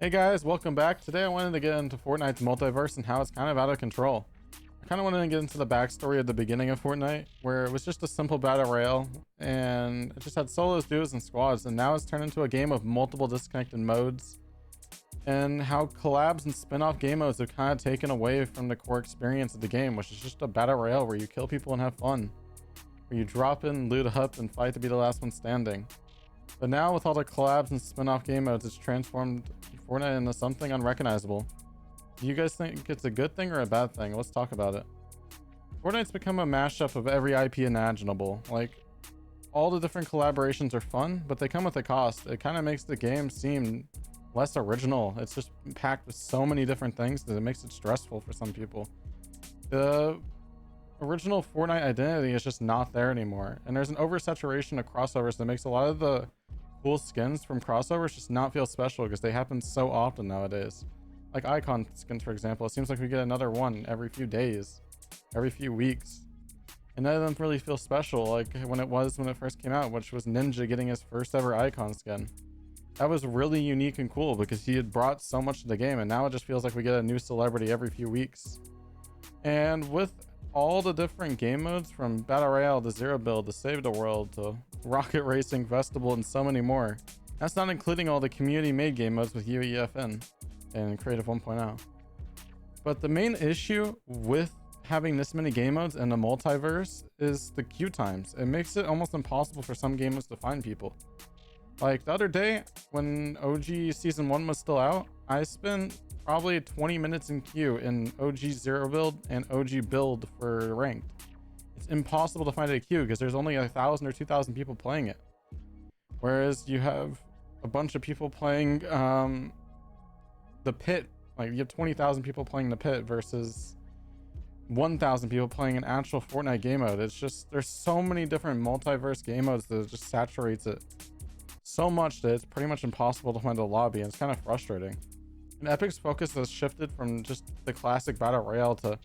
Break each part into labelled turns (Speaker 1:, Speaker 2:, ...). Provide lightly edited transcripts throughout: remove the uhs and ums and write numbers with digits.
Speaker 1: Hey guys, welcome back. Today I wanted to get into Fortnite's multiverse and how it's kind of out of control. I kind of wanted to get into the backstory at the beginning of Fortnite, where it was just a simple battle royale, and it just had solos, duos, and squads, and now it's turned into a game of multiple disconnected modes, and how collabs and spin-off game modes have kind of taken away from the core experience of the game, which is just a battle royale where you kill people and have fun, where you drop in, loot up, and fight to be the last one standing. But now with all the collabs and spin-off game modes, it's transformed Fortnite into something unrecognizable. Do you guys think it's a good thing or a bad thing? Let's talk about it. Fortnite's become a mashup of every IP imaginable. Like, all the different collaborations are fun, but they come with a cost. It kind of makes the game seem less original. It's just packed with so many different things that it makes it stressful for some people. The original Fortnite identity is just not there anymore, and there's an oversaturation of crossovers that makes a lot of the cool skins from crossovers just not feel special because they happen so often nowadays. Like icon skins, for example, it seems like we get another one every few days, every few weeks, and none of them really feel special like when it first came out, which was Ninja getting his first ever icon skin. That was really unique and cool because he had brought so much to the game, and now it just feels like we get a new celebrity every few weeks. And with all the different game modes, from battle royale to zero build to save the world to rocket racing, festival, and so many more, that's not including all the community made game modes with UEFN and creative 1.0. But the main issue with having this many game modes in the multiverse is the queue times. It makes it almost impossible for some game modes to find people. Like the other day when OG season 1 was still out, I spent probably 20 minutes in queue in OG zero build and OG build for ranked. It's impossible to find a queue because there's only 1,000 or 2,000 people playing it. Whereas you have a bunch of people playing the pit. Like you have 20,000 people playing the pit versus 1,000 people playing an actual Fortnite game mode. It's just, there's so many different multiverse game modes that it just saturates it so much that it's pretty much impossible to find a lobby, and it's kind of frustrating. And Epic's focus has shifted from just the classic battle royale to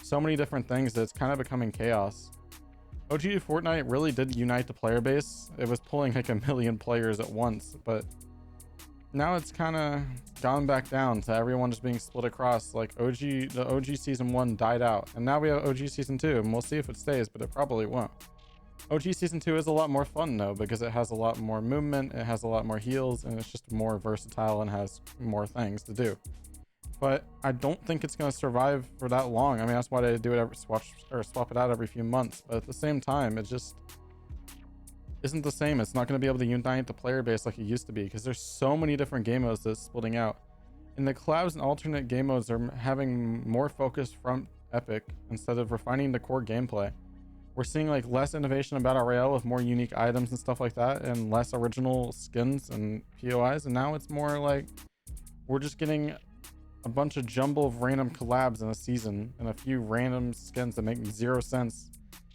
Speaker 1: so many different things that it's kind of becoming chaos. OG Fortnite really did unite the player base. It was pulling like 1 million players at once, but now it's kind of gone back down to everyone just being split across. Like the OG season 1 died out, and now we have OG season 2, and we'll see if it stays, but it probably won't. OG season 2 is a lot more fun though, because it has a lot more movement, it has a lot more heals, and it's just more versatile and has more things to do. But I don't think it's going to survive for that long. I mean, that's why they do it swap it out every few months. But at the same time, it just isn't the same. It's not going to be able to unite the player base like it used to be, because there's so many different game modes that's splitting out. And the collabs and alternate game modes are having more focus from Epic instead of refining the core gameplay. We're seeing like less innovation in battle royale with more unique items and stuff like that, and less original skins and POIs. And now it's more like we're just getting a bunch of jumble of random collabs in a season and a few random skins that make zero sense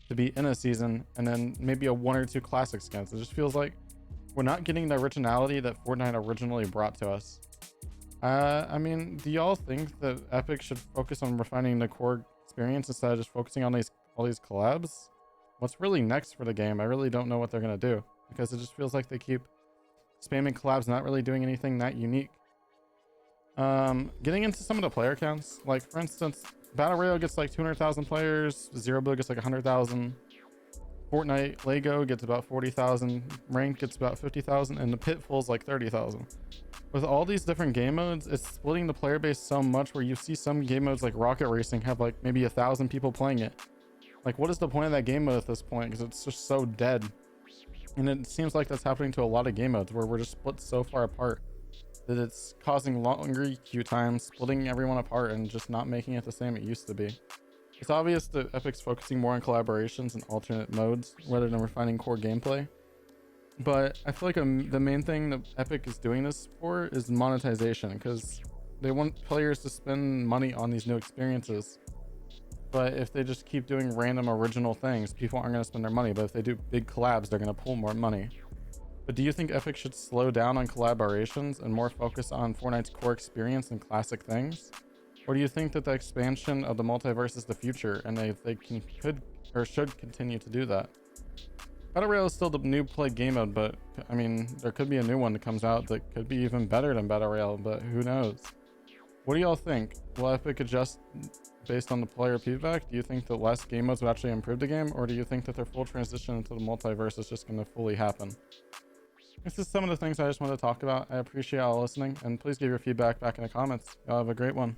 Speaker 1: to be in a season, and then maybe a 1 or 2 classic skins. It just feels like we're not getting the originality that Fortnite originally brought to us. I mean, do y'all think that Epic should focus on refining the core experience instead of just focusing on all these collabs? What's really next for the game? I really don't know what they're gonna do, because it just feels like they keep spamming collabs, not really doing anything that unique. Getting into some of the player counts, like for instance, battle royale gets like 200,000 players, zero build gets like 100,000, Fortnite Lego gets about 40,000, ranked gets about 50,000, and the pitfall's like 30,000. With all these different game modes, it's splitting the player base so much, where you see some game modes like rocket racing have like maybe 1,000 people playing it. Like, what is the point of that game mode at this point? Because it's just so dead. And it seems like that's happening to a lot of game modes, where we're just split so far apart that it's causing longer queue times, splitting everyone apart, and just not making it the same it used to be. It's obvious that Epic's focusing more on collaborations and alternate modes rather than refining core gameplay. But I feel like the main thing that Epic is doing this for is monetization, because they want players to spend money on these new experiences. But if they just keep doing random original things, people aren't going to spend their money. But if they do big collabs, they're going to pull more money. But do you think Epic should slow down on collaborations and more focus on Fortnite's core experience and classic things? Or do you think that the expansion of the multiverse is the future, and they could or should continue to do that? Battle Royale is still the new play game mode, but I mean, there could be a new one that comes out that could be even better than Battle Royale, but who knows? What do y'all think? Will Epic adjust based on the player feedback? Do you think that less game modes would actually improve the game, or do you think that their full transition into the multiverse is just going to fully happen? This is some of the things I just wanted to talk about. I appreciate y'all listening, and please give your feedback back in the comments. Y'all have a great one.